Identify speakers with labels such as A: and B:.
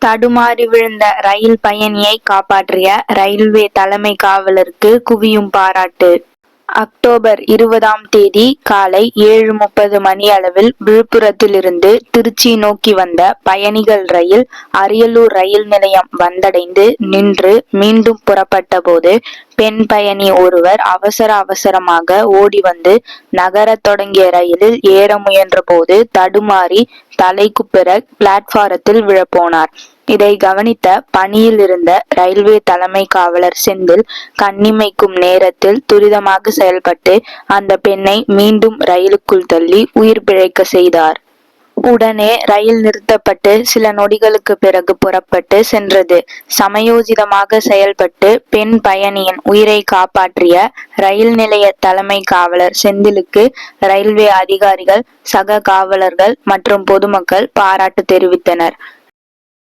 A: தடுமாறி விழுந்த ரயில் பயணியை காப்பாற்றிய ரயில்வே தலைமை காவலருக்கு குவியும் பாராட்டு. அக்டோபர் 20ஆம் தேதி காலை 7:30 மணியளவில் விழுப்புரத்திலிருந்து திருச்சி நோக்கி வந்த பயணிகள் ரயில் அரியலூர் ரயில் நிலையம் வந்தடைந்து நின்று மீண்டும் புறப்பட்ட போது பெண் பயணி ஒருவர் அவசரமாக ஓடி வந்து நகரத் தொடங்கிய ரயிலில் ஏற முயன்ற போது தடுமாறி தலைக்குப்புற பிளாட்பாரத்தில் விழப்போனார். இதை கவனித்த பணியில் இருந்த ரயில்வே தலைமை காவலர் செந்தில் கண்ணிமைக்கும் நேரத்தில் துரிதமாக செயல்பட்டு அந்த பெண்ணை மீண்டும் ரயிலுக்குள் தள்ளி உயிர் பிழைக்க செய்தார். உடனே ரயில் நிறுத்தப்பட்டு சில நொடிகளுக்கு பிறகு புறப்பட்டு சென்றது. சமயோசிதமாக செயல்பட்டு பெண் பயணியின் உயிரை காப்பாற்றிய ரயில் நிலைய தலைமை காவலர் செந்திலுக்கு ரயில்வே அதிகாரிகள், சக காவலர்கள் மற்றும் பொதுமக்கள் பாராட்டு தெரிவித்தனர்.